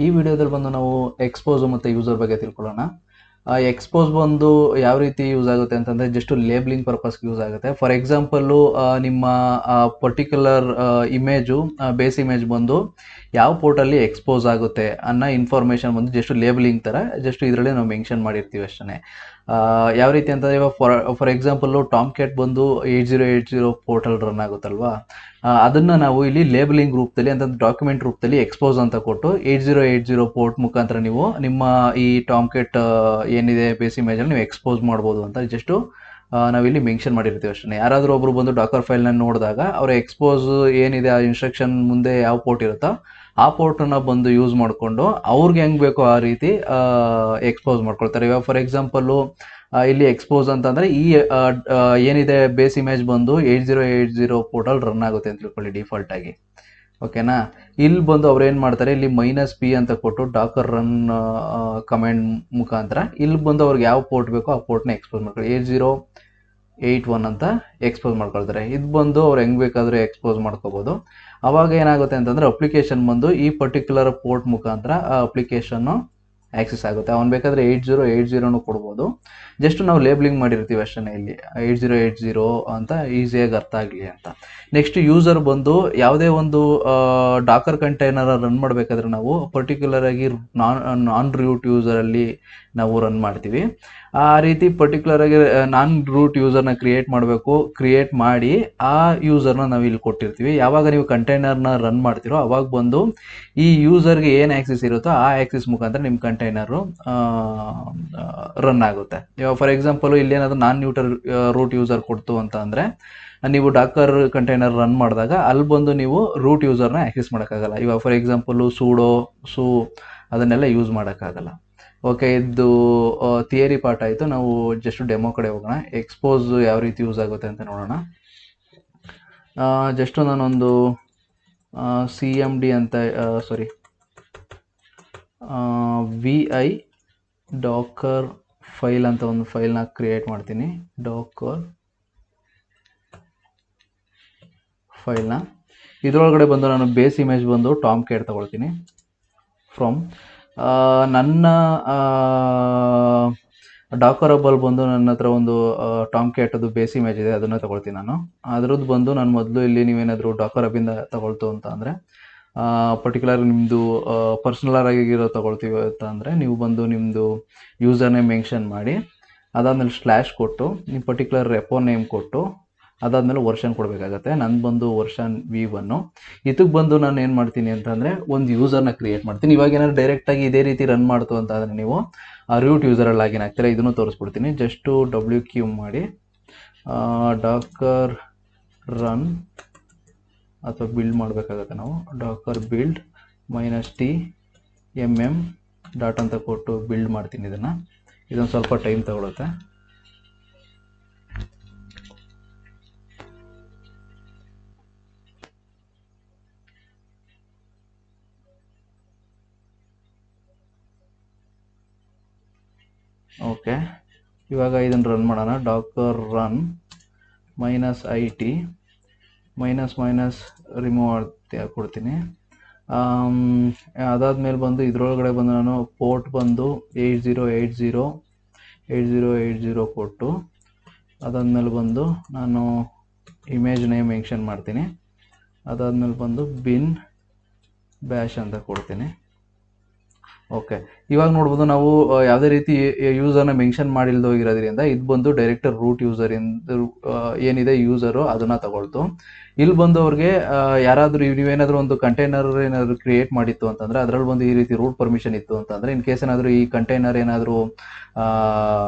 ಈ ವಿಡಿಯೋದಲ್ಲಿ ಬಂದು ನಾವು ಎಕ್ಸ್ಪೋಸ್ ಮತ್ತು ಯೂಸರ್ ಬಗ್ಗೆ ತಿಳ್ಕೊಳ್ಳೋಣ. ಎಕ್ಸ್ಪೋಸ್ ಬಂದು ಯಾವ ರೀತಿ ಯೂಸ್ ಆಗುತ್ತೆ ಅಂತಂದರೆ ಜಸ್ಟ್ ಲೇಬ್ಲಿಂಗ್ ಪರ್ಪಸ್ಗೆ ಯೂಸ್ ಆಗುತ್ತೆ. ಫಾರ್ ಎಕ್ಸಾಂಪಲ್ಲು ನಿಮ್ಮ ಪರ್ಟಿಕ್ಯುಲರ್ ಇಮೇಜು ಬೇಸ್ ಇಮೇಜ್ ಬಂದು ಯಾವ ಪೋರ್ಟಲ್ಲಿ ಎಕ್ಸ್ಪೋಸ್ ಆಗುತ್ತೆ ಅನ್ನೋ ಇನ್ಫಾರ್ಮೇಷನ್ ಬಂದು ಜಸ್ಟ್ ಲೇಬಲಿಂಗ್ ಥರ ಜಸ್ಟ್ ಇದರಲ್ಲಿ ನಾವು ಮೆನ್ಷನ್ ಮಾಡಿರ್ತೀವಿ ಅಷ್ಟೇ. ಯಾವ ರೀತಿ ಅಂತಂದರೆ ಇವಾಗ ಫಾರ್ ಎಕ್ಸಾಂಪಲ್ಲು ಟಾಮ್ ಕ್ಯಾಟ್ ಬಂದು 8080 ಪೋರ್ಟಲ್ ರನ್ ಆಗುತ್ತಲ್ವಾ, ಅದನ್ನು ನಾವು ಇಲ್ಲಿ ಲೇಬಲಿಂಗ್ ರೂಪದಲ್ಲಿ ಅಂತಂದ್ರೆ ಡಾಕ್ಯುಮೆಂಟ್ ರೂಪದಲ್ಲಿ ಎಕ್ಸ್ಪೋಸ್ ಅಂತ ಕೊಟ್ಟು 8080 ಪೋರ್ಟ್ ಮುಖಾಂತರ ನೀವು ನಿಮ್ಮ ಈ ಟಾಮ್ ಕ್ಯಾಟ್ ಏನಿದೆ ಬೇಸ್ ಇಮೇಜಲ್ಲಿ ನೀವು ಎಕ್ಸ್ಪೋಸ್ ಮಾಡ್ಬೋದು ಅಂತ ಜಸ್ಟು ನಾವಿಲ್ಲಿ ಮೆನ್ಷನ್ ಮಾಡಿರ್ತೀವಿ ಅಷ್ಟೇ. ಯಾರಾದರೂ ಒಬ್ಬರು ಬಂದು ಡಾಕರ್ ಫೈಲ್ನ ನೋಡಿದಾಗ ಅವರ ಎಕ್ಸ್ಪೋಸ್ ಏನಿದೆ ಆ ಇನ್ಸ್ಟ್ರಕ್ಷನ್ ಮುಂದೆ ಯಾವ ಪೋರ್ಟ್ ಇರುತ್ತೋ ಆ ಪೋರ್ಟನ್ನು ಬಂದು ಯೂಸ್ ಮಾಡಿಕೊಂಡು ಅವ್ರಿಗೆ ಹೆಂಗೆ ಬೇಕೋ ಆ ರೀತಿ ಎಕ್ಸ್ಪೋಸ್ ಮಾಡ್ಕೊಳ್ತಾರೆ. ಇವಾಗ ಫಾರ್ ಎಕ್ಸಾಂಪಲ್ಲು ಇಲ್ಲಿ ಎಕ್ಸ್ಪೋಸ್ ಅಂತಂದರೆ ಈ ಏನಿದೆ ಬೇಸ್ ಇಮೇಜ್ ಬಂದು 8080 ಪೋರ್ಟಲ್ ರನ್ ಆಗುತ್ತೆ ಅಂತ ತಿಳ್ಕೊಳ್ಳಿ ಡಿಫಾಲ್ಟಾಗಿ, ಓಕೆನಾ. ಇಲ್ಲಿ ಬಂದು ಅವ್ರು ಏನು ಮಾಡ್ತಾರೆ, ಇಲ್ಲಿ -p ಅಂತ ಕೊಟ್ಟು ಡಾಕರ್ ರನ್ ಕಮೆಂಟ್ ಮುಖಾಂತರ ಇಲ್ಲಿ ಬಂದು ಅವ್ರಿಗೆ ಯಾವ ಪೋರ್ಟ್ ಬೇಕೋ ಆ ಪೋರ್ಟ್ನ ಎಕ್ಸ್ಪೋಸ್ ಮಾಡ್ಕೊಳ್ಳಿ 8081 ಅಂತ ಎಕ್ಸ್ಪೋಸ್ ಮಾಡ್ಕೊಳ್ತಾರೆ. ಇದು ಬಂದು ಅವ್ರು ಹೆಂಗೆ ಬೇಕಾದರೂ ಎಕ್ಸ್ಪೋಸ್ ಮಾಡ್ಕೋಬೋದು. ಅವಾಗ ಏನಾಗುತ್ತೆ ಅಂತಂದರೆ ಅಪ್ಲಿಕೇಶನ್ ಬಂದು ಈ ಪರ್ಟಿಕ್ಯುಲರ್ ಪೋರ್ಟ್ ಮುಖಾಂತರ ಆ ಅಪ್ಲಿಕೇಶನ್ನು ಆ್ಯಕ್ಸೆಸ್ ಆಗುತ್ತೆ. ಅವ್ನು ಬೇಕಾದರೆ 8080 ಕೊಡ್ಬೋದು. ಜಸ್ಟ್ ನಾವು ಲೇಬ್ಲಿಂಗ್ ಮಾಡಿರ್ತೀವಿ ಅಷ್ಟೇ ಇಲ್ಲಿ 8080 ಅಂತ ಈಸಿಯಾಗಿ ಅರ್ಥ ಆಗಲಿ ಅಂತ. ನೆಕ್ಸ್ಟ್ ಯೂಸರ್ ಬಂದು ಯಾವುದೇ ಒಂದು ಡಾಕರ್ ಕಂಟೈನರ್ ರನ್ ಮಾಡಬೇಕಾದ್ರೆ ನಾವು ಪರ್ಟಿಕ್ಯುಲರಾಗಿ ನಾನ್ ರೂಟ್ ಯೂಸರಲ್ಲಿ ನಾವು ರನ್ ಮಾಡ್ತೀವಿ. ಆ ರೀತಿ ಪರ್ಟಿಕ್ಯುಲರಾಗಿ ನಾನ್ ರೂಟ್ ಯೂಸರ್ನ ಕ್ರಿಯೇಟ್ ಮಾಡಿ ಆ ಯೂಸರ್ನ ನಾವು ಇಲ್ಲಿ ಕೊಟ್ಟಿರ್ತೀವಿ. ಯಾವಾಗ ನೀವು ಕಂಟೈನರ್ನ ರನ್ ಮಾಡ್ತೀರೋ ಅವಾಗ ಬಂದು ಈ ಯೂಸರ್ಗೆ ಏನು ಆ್ಯಕ್ಸೆಸ್ ಇರುತ್ತೋ ಆ ಆ್ಯಕ್ಸೆಸ್ ಮುಖಾಂತರ ನಿಮ್ಮ ಕಂಟೈನರು ರನ್ ಆಗುತ್ತೆ. ಇವಾಗ ಫಾರ್ ಎಕ್ಸಾಂಪಲು ಇಲ್ಲೇನಾದರೂ ರೂಟ್ ಯೂಸರ್ ಕೊಡ್ತು ಅಂತ ಅಂದರೆ ನೀವು ಡಾಕರ್ ಕಂಟೈನರ್ ರನ್ ಮಾಡಿದಾಗ ಅಲ್ಲಿ ಬಂದು ನೀವು ರೂಟ್ ಯೂಸರ್ನ ಆ್ಯಕ್ಸೆಸ್ ಮಾಡೋಕ್ಕಾಗಲ್ಲ. ಇವಾಗ ಫಾರ್ ಎಕ್ಸಾಂಪಲು ಸೂ ಅದನ್ನೆಲ್ಲ ಯೂಸ್ ಮಾಡೋಕ್ಕಾಗಲ್ಲ. ಓಕೆ, ಇದು ಥಿಯರಿ ಪಾರ್ಟ್ ಆಯಿತು. ನಾವು ಜಸ್ಟ್ ಡೆಮೋ ಕಡೆ ಹೋಗೋಣ. ಎಕ್ಸ್ಪೋಸ್ ಯಾವ ರೀತಿ ಯೂಸ್ ಆಗುತ್ತೆ ಅಂತ ನೋಡೋಣ. ಜಸ್ಟು ನಾನೊಂದು CMD ಅಂತ VI ಡಾಕರ್ ಫೈಲ್ ಅಂತ ಒಂದು ಫೈಲ್ನ ಕ್ರಿಯೇಟ್ ಮಾಡ್ತೀನಿ. ಡಾಕರ್ ಫೈಲ್ನ ಇದರೊಳಗಡೆ ಬಂದು ನಾನು ಬೇಸ್ ಇಮೇಜ್ ಬಂದು ಟಾಮ್ ಕ್ಯಾಟ್ ತಗೊಳ್ತೀನಿ. ಫ್ರಮ್ ನನ್ನ ಡಾಕರಬಲ್ ಬಂದು ನನ್ನ ಹತ್ರ ಒಂದು ಟಾಮ್ ಕ್ಯಾಟದು ಬೇಸ್ ಇಮೇಜ್ ಇದೆ, ಅದನ್ನು ತಗೊಳ್ತೀನಿ ನಾನು. ಅದ್ರದ್ದು ಬಂದು ನಾನು ಮೊದಲು ಇಲ್ಲಿ ನೀವೇನಾದರೂ ಡಾಕರ್ ಹಬ್ಬಿಂದ ತಗೊಳ್ತು ಅಂತ ಅಂದರೆ ಪರ್ಟಿಕ್ಯುಲರ್ ನಿಮ್ಮದು ಪರ್ಸ್ನಲರ್ ಆಗಿರೋ ತಗೊಳ್ತೀವಿ ಅಂತ ಅಂದರೆ ನೀವು ಬಂದು ನಿಮ್ಮದು ಯೂಸರ್ ನೇಮ್ ಮೆನ್ಷನ್ ಮಾಡಿ, ಅದಾದಮೇಲೆ ಸ್ಲ್ಯಾಶ್ ಕೊಟ್ಟು ನಿಮ್ಮ ಪರ್ಟಿಕ್ಯುಲರ್ ರೆಪೋ ನೇಮ್ ಕೊಟ್ಟು ಅದಾದಮೇಲೆ ವರ್ಷನ್ ಕೊಡಬೇಕಾಗತ್ತೆ. ನನ್ನ ಬಂದು ವರ್ಷನ್ V1. ಇದಕ್ಕೆ ಬಂದು ನಾನು ಏನು ಮಾಡ್ತೀನಿ ಅಂತಂದರೆ ಒಂದು ಯೂಸರ್ನ ಕ್ರಿಯೇಟ್ ಮಾಡ್ತೀನಿ. ಇವಾಗ ಏನಾದ್ರು ಡೈರೆಕ್ಟಾಗಿ ಇದೇ ರೀತಿ ರನ್ ಮಾಡ್ತು ಅಂತ ಆದರೆ ನೀವು ರೂಟ್ ಯೂಸರಲ್ಲಿ ಲಾಗಿನ್ ಆಗ್ತೀರಾ. ಇದನ್ನು ತೋರಿಸ್ಬಿಡ್ತೀನಿ. ಜಸ್ಟು WQ ಮಾಡಿ ಡಾಕರ್ ರನ್ ಅಥವಾ ಬಿಲ್ಡ್ ಮಾಡಬೇಕಾಗತ್ತೆ. ನಾವು ಡಾಕರ್ ಬಿಲ್ಡ್ -t ಡಾಟ್ ಅಂತ ಕೊಟ್ಟು ಬಿಲ್ಡ್ ಮಾಡ್ತೀನಿ. ಇದೊಂದು ಸ್ವಲ್ಪ ಟೈಮ್ ತಗೊಳುತ್ತೆ. ಓಕೆ, ಇವಾಗ ಇದನ್ನು ರನ್ ಮಾಡೋಣ. ಡಾಕರ್ ರನ್ -it ರಿಮೂವ್ ಕೊಡ್ತೀನಿ. ಅದಾದಮೇಲೆ ಬಂದು ಇದರೊಳಗಡೆ ಬಂದು ನಾನು ಪೋರ್ಟ್ ಬಂದು 8080 ಕೊಟ್ಟು ಅದಾದಮೇಲೆ ಬಂದು ನಾನು ಇಮೇಜ್ ನೇಮ್ ಮೆನ್ಷನ್ ಮಾಡ್ತೀನಿ. ಅದಾದಮೇಲೆ ಬಂದು ಬಿನ್ ಬ್ಯಾಶ್ ಅಂತ ಕೊಡ್ತೀನಿ. ಓಕೆ, ಇವಾಗ ನೋಡ್ಬೋದು ನಾವು ಯಾವುದೇ ರೀತಿ ಯೂಸರ್ನ ಮೆನ್ಷನ್ ಮಾಡಿಲ್ದೋಗಿರೋದ್ರಿಂದ ಇದು ಬಂದು ಡೈರೆಕ್ಟ್ ರೂಟ್ ಯೂಸರ್ ಏನಿದೆ ಯೂಸರು ಅದನ್ನು ತಗೊಳ್ತು. ಇಲ್ಲಿ ಬಂದು ಅವ್ರಿಗೆ ಯಾರಾದರೂ ನೀವೇನಾದರೂ ಒಂದು ಕಂಟೈನರ್ ಏನಾದರೂ ಕ್ರಿಯೇಟ್ ಮಾಡಿತ್ತು ಅಂತಂದರೆ ಅದರಲ್ಲಿ ಬಂದು ಈ ರೀತಿ ರೂಟ್ ಪರ್ಮಿಷನ್ ಇತ್ತು ಅಂತಂದರೆ ಇನ್ ಕೇಸ್ ಏನಾದರೂ ಈ ಕಂಟೈನರ್ ಏನಾದರೂ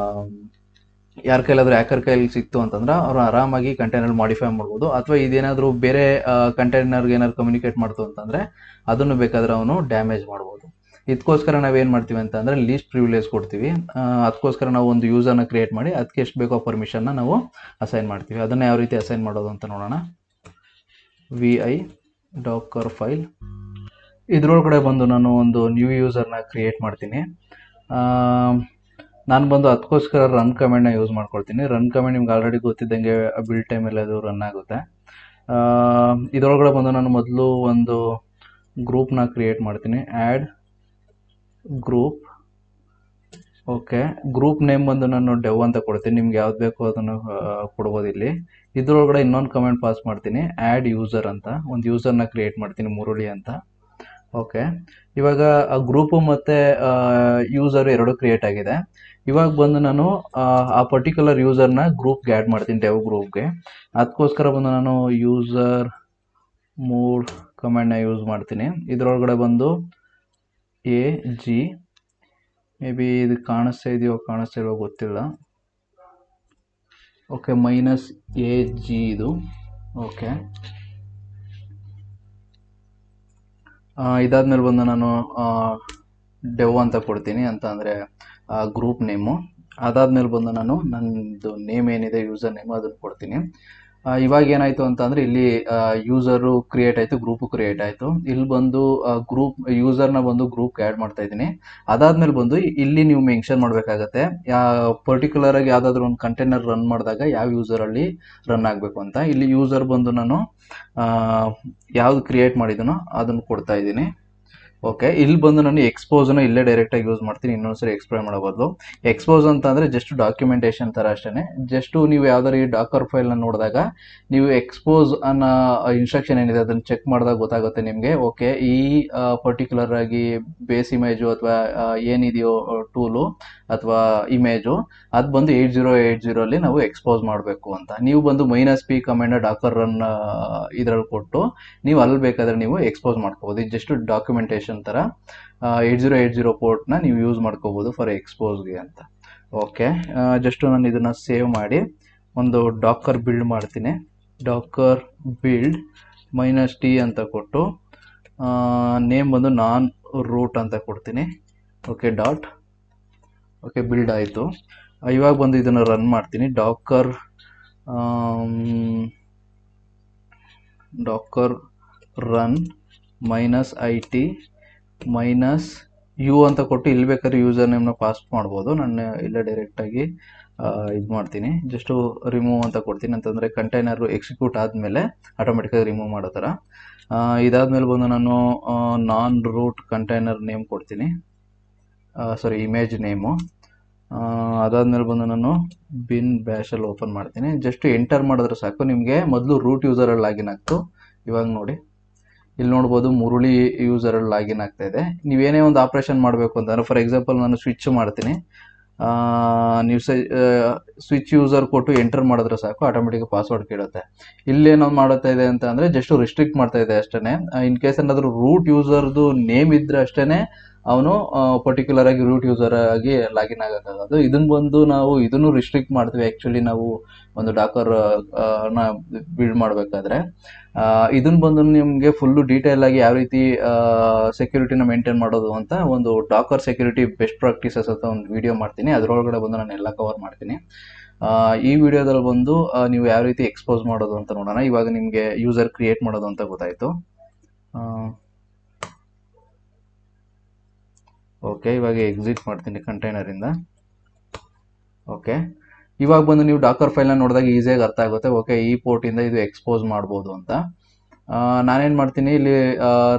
ಯಾರ ಕೈಲಾದರೂ ಹ್ಯಾಕರ್ ಕೈಲಿ ಸಿಕ್ತು ಅಂತಂದ್ರೆ ಅವರು ಆರಾಮಾಗಿ ಕಂಟೈನರ್ ಮಾಡಿಫೈ ಮಾಡ್ಬೋದು. ಅಥವಾ ಇದೇನಾದರೂ ಬೇರೆ ಕಂಟೈನರ್ಗೆ ಏನಾದ್ರು ಕಮ್ಯುನಿಕೇಟ್ ಮಾಡ್ತು ಅಂತಂದರೆ ಅದನ್ನು ಬೇಕಾದರೆ ಅವನು ಡ್ಯಾಮೇಜ್ ಮಾಡ್ಬೋದು. ಇದಕ್ಕೋಸ್ಕರ ನಾವೇನು ಮಾಡ್ತೀವಿ ಅಂತ ಅಂದರೆ ಲೀಸ್ಟ್ ಪ್ರಿವಿಲೇಜ್ ಕೊಡ್ತೀವಿ. ಅದಕ್ಕೋಸ್ಕರ ನಾವು ಒಂದು ಯೂಸರ್ನ ಕ್ರಿಯೇಟ್ ಮಾಡಿ ಅದಕ್ಕೆ ಎಷ್ಟು ಬೇಕೋ ಪರ್ಮಿಷನ್ನ ನಾವು ಅಸೈನ್ ಮಾಡ್ತೀವಿ. ಅದನ್ನು ಯಾವ ರೀತಿ ಅಸೈನ್ ಮಾಡೋದು ಅಂತ ನೋಡೋಣ. VI ಡಾಕರ್ ಫೈಲ್ ಇದರೊಳಗಡೆ ಬಂದು ನಾನು ಒಂದು ನ್ಯೂ ಯೂಸರ್ನ ಕ್ರಿಯೇಟ್ ಮಾಡ್ತೀನಿ. ನಾನು ಬಂದು ಅದಕ್ಕೋಸ್ಕರ ರನ್ ಕಮೆಂಟ್ನ ಯೂಸ್ ಮಾಡ್ಕೊಳ್ತೀನಿ. ರನ್ ಕಮೆಂಟ್ ನಿಮ್ಗೆ ಆಲ್ರೆಡಿ ಗೊತ್ತಿದ್ದಂಗೆ ಬಿಲ್ಡ್ ಟೈಮಲ್ಲಿ ಅದು ರನ್ ಆಗುತ್ತೆ. ಇದರೊಳಗಡೆ ಬಂದು ನಾನು ಮೊದಲು ಒಂದು ಗ್ರೂಪ್ನ ಕ್ರಿಯೇಟ್ ಮಾಡ್ತೀನಿ. Add group. Okay, group name ಬಂದು ನಾನು ಡೆವ್ ಅಂತ ಕೊಡ್ತೀನಿ, ನಿಮ್ಗೆ ಯಾವ್ದು ಬೇಕೋ ಅದನ್ನು ಕೊಡ್ಬೋದು. ಇಲ್ಲಿ ಇದ್ರೊಳಗಡೆ ಇನ್ನೊಂದು ಕಮೆಂಟ್ ಪಾಸ್ ಮಾಡ್ತೀನಿ, ಆ್ಯಡ್ ಯೂಸರ್ ಅಂತ ಒಂದು ಯೂಸರ್ನ ಕ್ರಿಯೇಟ್ ಮಾಡ್ತೀನಿ, ಮುರುಳಿ ಅಂತ. ಓಕೆ, ಇವಾಗ ಆ ಗ್ರೂಪು ಮತ್ತು ಯೂಸರ್ ಎರಡು ಕ್ರಿಯೇಟ್ ಆಗಿದೆ. ಇವಾಗ ಬಂದು ನಾನು ಆ ಪರ್ಟಿಕ್ಯುಲರ್ ಯೂಸರ್ನ ಗ್ರೂಪ್ಗೆ ಆ್ಯಡ್ ಮಾಡ್ತೀನಿ, ಡೆವ್ ಗ್ರೂಪ್ಗೆ. ಅದಕ್ಕೋಸ್ಕರ ಬಂದು ನಾನು ಯೂಸರ್ ಮೂಡ್ ಕಮೆಂಟ್ನ ಯೂಸ್ ಮಾಡ್ತೀನಿ. ಇದರೊಳಗಡೆ ಬಂದು AG, ಮೇ ಬಿ ಇದು ಕಾಣಿಸ್ತಾ ಇದೆಯೋ ಕಾಣಿಸ್ತಾ ಇಲ್ವೋ ಗೊತ್ತಿಲ್ಲ. ಓಕೆ, -AG ಇದು. ಓಕೆ, ಇದಾದ್ಮೇಲೆ ಬಂದು ನಾನು ಡೆವ್ ಅಂತ ಕೊಡ್ತೀನಿ, ಅಂತ ಅಂದರೆ ಗ್ರೂಪ್ ನೇಮು. ಅದಾದ್ಮೇಲೆ ಬಂದು ನಾನು ನನ್ನದು ನೇಮ್ ಏನಿದೆ ಯೂಸರ್ ನೇಮು ಅದನ್ನು ಕೊಡ್ತೀನಿ. ಇವಾಗ ಏನಾಯಿತು ಅಂತ ಅಂದರೆ ಇಲ್ಲಿ ಯೂಸರು ಕ್ರಿಯೇಟ್ ಆಯಿತು, ಗ್ರೂಪು ಕ್ರಿಯೇಟ್ ಆಯಿತು. ಇಲ್ಲಿ ಬಂದು ಗ್ರೂಪ್ ಯೂಸರ್ನ ಬಂದು ಗ್ರೂಪ್ಗೆ ಆ್ಯಡ್ ಮಾಡ್ತಾ ಇದ್ದೀನಿ. ಅದಾದಮೇಲೆ ಬಂದು ಇಲ್ಲಿ ನೀವು ಮೆನ್ಷನ್ ಮಾಡಬೇಕಾಗತ್ತೆ ಪರ್ಟಿಕ್ಯುಲರಾಗಿ ಯಾವುದಾದ್ರೂ ಒಂದು ಕಂಟೈನರ್ ರನ್ ಮಾಡಿದಾಗ ಯಾವ ಯೂಸರಲ್ಲಿ ರನ್ ಆಗಬೇಕು ಅಂತ. ಇಲ್ಲಿ ಯೂಸರ್ ಬಂದು ನಾನು ಯಾವುದು ಕ್ರಿಯೇಟ್ ಮಾಡಿದನೋ ಅದನ್ನು ಕೊಡ್ತಾ ಇದ್ದೀನಿ. ಓಕೆ, ಇಲ್ಲಿ ಬಂದು ನಾನು ಎಕ್ಸ್ಪೋಸನ್ನು ಇಲ್ಲೇ ಡೈರೆಕ್ಟಾಗಿ ಯೂಸ್ ಮಾಡ್ತೀನಿ, ಇನ್ನೊಂದ್ಸರಿ ಎಕ್ಸ್ಪ್ಲೈನ್ ಮಾಡೋ ಬದಲು. ಎಕ್ಸ್ಪೋಸ್ ಅಂತ ಅಂದರೆ ಜಸ್ಟ್ ಡಾಕ್ಯುಮೆಂಟೇಷನ್ ಥರ ಅಷ್ಟೇ. ಜಸ್ಟು ನೀವು ಯಾವ್ದಾರು ಈ ಡಾಕರ್ ಫೈಲ್ನ ನೋಡಿದಾಗ ನೀವು ಎಕ್ಸ್ಪೋಸ್ ಅನ್ನೋ ಇನ್ಸ್ಟ್ರಕ್ಷನ್ ಏನಿದೆ ಅದನ್ನು ಚೆಕ್ ಮಾಡಿದಾಗ ಗೊತ್ತಾಗುತ್ತೆ ನಿಮಗೆ. ಓಕೆ, ಈ ಪರ್ಟಿಕ್ಯುಲರ್ ಆಗಿ ಬೇಸ್ ಇಮೇಜು ಅಥವಾ ಏನಿದೆಯೋ ಟೂಲು ಅಥವಾ ಇಮೇಜು ಅದು ಬಂದು 8080 ನಾವು ಎಕ್ಸ್ಪೋಸ್ ಮಾಡಬೇಕು ಅಂತ. ನೀವು ಬಂದು -P ಕಮೆಂಡ್ ಡಾಕರ್ ರನ್ ಇದರಲ್ಲಿ ಕೊಟ್ಟು ನೀವು ಅಲ್ಲಿ ಬೇಕಾದರೆ ನೀವು ಎಕ್ಸ್ಪೋಸ್ ಮಾಡ್ಕೋಬೋದು. ಇದು ಜಸ್ಟ್ ಡಾಕ್ಯುಮೆಂಟೇಷನ್ ಥರ 8080 ಪೋರ್ಟ್ನ ನೀವು ಯೂಸ್ ಮಾಡ್ಕೋಬೋದು ಫಾರ್ ಎಕ್ಸ್ಪೋಸ್ಗೆ ಅಂತ. ಓಕೆ, ಜಸ್ಟು ನಾನು ಇದನ್ನು ಸೇವ್ ಮಾಡಿ ಒಂದು ಡಾಕರ್ ಬಿಲ್ಡ್ ಮಾಡ್ತೀನಿ. ಡಾಕರ್ ಬಿಲ್ಡ್ -T ಅಂತ ಕೊಟ್ಟು ನೇಮ್ ಬಂದು ನಾನ್ ರೂಟ್ ಅಂತ ಕೊಡ್ತೀನಿ. Okay, dot. ಓಕೆ, ಬಿಲ್ಡ್ ಆಯಿತು. ಇವಾಗ ಬಂದು ಇದನ್ನು ರನ್ ಮಾಡ್ತೀನಿ. ಡಾಕರ್ ರನ್ -IT -U ಅಂತ ಕೊಟ್ಟು ಇಲ್ಲಿ ಬೇಕಾದ್ರೆ ಯೂಸರ್ ನೇಮ್ನ ಪಾಸ್ ಮಾಡ್ಬೋದು. ನಾನು ಇಲ್ಲೇ ಡೈರೆಕ್ಟಾಗಿ ಇದು ಮಾಡ್ತೀನಿ, ಜಸ್ಟು ರಿಮೂವ್ ಅಂತ ಕೊಡ್ತೀನಿ, ಅಂತಂದರೆ ಕಂಟೈನರು ಎಕ್ಸಿಕ್ಯೂಟ್ ಆದಮೇಲೆ ಆಟೋಮೆಟಿಕಾಗಿ ರಿಮೂವ್ ಮಾಡೋ ಥರ. ಇದಾದಮೇಲೆ ಬಂದು ನಾನು ನಾನ್ ರೂಟ್ ಕಂಟೈನರ್ ನೇಮ್ ಕೊಡ್ತೀನಿ, ಸಾರಿ ಇಮೇಜ್ ನೇಮು. ಅದಾದಮೇಲೆ ಬಂದು ನಾನು ಬಿನ್ ಬ್ಯಾಶಲ್ಲಿ ಓಪನ್ ಮಾಡ್ತೀನಿ. ಜಸ್ಟ್ ಎಂಟರ್ ಮಾಡಿದ್ರೆ ಸಾಕು, ನಿಮಗೆ ಮೊದಲು ರೂಟ್ ಯೂಸರಲ್ಲಿ ಲಾಗಿನ್ ಆಗ್ತು. ಇವಾಗ ನೋಡಿ, ಇಲ್ಲಿ ನೋಡ್ಬೋದು ಮುರುಳಿ ಯೂಸರಲ್ಲಿ ಲಾಗಿನ್ ಆಗ್ತಾ ಇದೆ. ನೀವೇನೇ ಒಂದು ಆಪ್ರೇಷನ್ ಮಾಡಬೇಕು ಅಂತಂದರೆ, ಫಾರ್ ಎಕ್ಸಾಂಪಲ್ ನಾನು ಸ್ವಿಚ್ ಮಾಡ್ತೀನಿ, ನೀವು ಸ್ವಿಚ್ ಯೂಸರ್ ಕೊಟ್ಟು ಎಂಟರ್ ಮಾಡಿದ್ರೆ ಸಾಕು, ಆಟೋಮೆಟಿಕ್ ಪಾಸ್ವರ್ಡ್ ಕೇಳುತ್ತೆ. ಇಲ್ಲೇನೋ ಮಾಡುತ್ತಾ ಇದೆ ಅಂತ ಅಂದರೆ ಜಸ್ಟ್ ರಿಸ್ಟ್ರಿಕ್ಟ್ ಮಾಡ್ತಾ ಇದೆ ಅಷ್ಟೇ. ಇನ್ ಕೇಸ್ ಏನಾದರೂ ರೂಟ್ ಯೂಸರ್ದು ನೇಮ್ ಇದ್ದರೆ ಅಷ್ಟೇ ಅವನು ಪರ್ಟಿಕ್ಯುಲರ್ ಆಗಿ ರೂಟ್ ಯೂಸರ್ ಆಗಿ ಲಾಗಿನ್ ಆಗೋಕ್ಕಾಗೋದು. ಇದನ್ನು ಬಂದು ನಾವು ಇದನ್ನು ರಿಸ್ಟ್ರಿಕ್ಟ್ ಮಾಡ್ತೀವಿ ಆ್ಯಕ್ಚುಲಿ ನಾವು ಒಂದು ಡಾಕರ್ ನ ಬಿಲ್ಡ್ ಮಾಡಬೇಕಾದ್ರೆ. ಇದನ್ನು ಬಂದು ನಿಮಗೆ ಫುಲ್ಲು ಡೀಟೇಲ್ ಆಗಿ ಯಾವ ರೀತಿ ಸೆಕ್ಯೂರಿಟಿನ ಮೇಂಟೈನ್ ಮಾಡೋದು ಅಂತ ಒಂದು ಡಾಕರ್ ಸೆಕ್ಯೂರಿಟಿ ಬೆಸ್ಟ್ ಪ್ರಾಕ್ಟೀಸಸ್ ಅಂತ ಒಂದು ವಿಡಿಯೋ ಮಾಡ್ತೀನಿ, ಅದರೊಳಗಡೆ ಬಂದು ನಾನು ಎಲ್ಲ ಕವರ್ ಮಾಡ್ತೀನಿ. ಈ ವಿಡಿಯೋದಲ್ಲಿ ಬಂದು ನೀವು ಯಾವ ರೀತಿ ಎಕ್ಸ್ಪೋಸ್ ಮಾಡೋದು ಅಂತ ನೋಡೋಣ. ಇವಾಗ ನಿಮಗೆ ಯೂಸರ್ ಕ್ರಿಯೇಟ್ ಮಾಡೋದು ಅಂತ ಗೊತ್ತಾಯಿತು. ಓಕೆ, ಇವಾಗ ಎಕ್ಸಿಟ್ ಮಾಡ್ತೀನಿ ಕಂಟೈನರಿಂದ. ಓಕೆ, ಇವಾಗ ಬಂದು ನೀವು ಡಾಕರ್ ಫೈಲ್ನ ನೋಡಿದಾಗ ಈಸಿಯಾಗಿ ಅರ್ಥ ಆಗುತ್ತೆ. ಓಕೆ, ಈ ಪೋರ್ಟಿಂದ ಇದು ಎಕ್ಸ್ಪೋಸ್ ಮಾಡ್ಬೋದು ಅಂತ. ನಾನೇನು ಮಾಡ್ತೀನಿ, ಇಲ್ಲಿ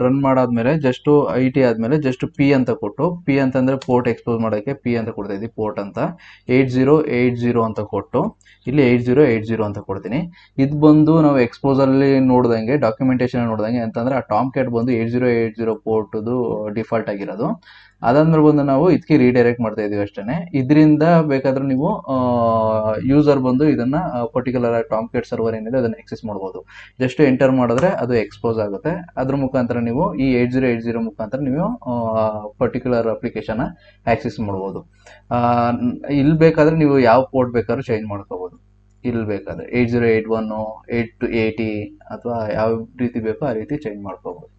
ರನ್ ಮಾಡಾದ್ಮೇಲೆ ಜಸ್ಟು IT ಆದಮೇಲೆ ಜಸ್ಟ್ P ಅಂತ ಕೊಟ್ಟು, P ಅಂತಂದರೆ ಪೋರ್ಟ್ ಎಕ್ಸ್ಪೋಸ್ ಮಾಡೋಕ್ಕೆ P ಅಂತ ಕೊಡ್ತಾ ಇದ್ದೀವಿ, ಪೋರ್ಟ್ ಅಂತ 8080 ಅಂತ ಕೊಟ್ಟು ಇಲ್ಲಿ 8080 ಅಂತ ಕೊಡ್ತೀನಿ. ಇದು ಬಂದು ನಾವು ಎಕ್ಸ್ಪೋಸಲ್ಲಿ ನೋಡ್ದಂಗೆ ಡಾಕ್ಯುಮೆಂಟೇಷನ್ ನೋಡ್ದಂಗೆ ಅಂತಂದರೆ ಆ ಟಾಮ್ ಕ್ಯಾಟ್ ಬಂದು 8080 ಪೋರ್ಟ್ದು ಡಿಫಾಲ್ಟ್ ಆಗಿರೋದು. ಅದಾದ್ಮೇಲೆ ಬಂದು ನಾವು ಇದಕ್ಕೆ ರೀಡೈರೆಕ್ಟ್ ಮಾಡ್ತಾ ಇದೀವಿ ಅಷ್ಟೇ. ಇದರಿಂದ ಬೇಕಾದ್ರೆ ನೀವು ಯೂಸರ್ ಬಂದು ಇದನ್ನು ಪರ್ಟಿಕ್ಯುಲರ್ ಆಗಿ ಟಾಮ್ ಕ್ಯಾಟ್ ಸರ್ವರ್ ಏನಿದೆ ಅದನ್ನು ಆಕ್ಸೆಸ್ ಮಾಡ್ಬೋದು. ಜಸ್ಟ್ ಎಂಟರ್ ಮಾಡಿದ್ರೆ ಅದು ಎಕ್ಸ್ಪೋಸ್ ಆಗುತ್ತೆ. ಅದ್ರ ಮುಖಾಂತರ ನೀವು ಈ 8080 ಮುಖಾಂತರ ನೀವು ಪರ್ಟಿಕ್ಯುಲರ್ ಅಪ್ಲಿಕೇಶನ್ ಆಕ್ಸೆಸ್ ಮಾಡ್ಬೋದು. ಇಲ್ಲಿ ಬೇಕಾದರೆ ನೀವು ಯಾವ ಪೋರ್ಟ್ ಬೇಕಾದ್ರೂ ಚೇಂಜ್ ಮಾಡ್ಕೋಬೋದು. ಇಲ್ಲಿ ಬೇಕಾದರೆ 8081 880 ಅಥವಾ ಯಾವ ರೀತಿ ಬೇಕೋ ಆ ರೀತಿ ಚೇಂಜ್ ಮಾಡ್ಕೋಬೋದು.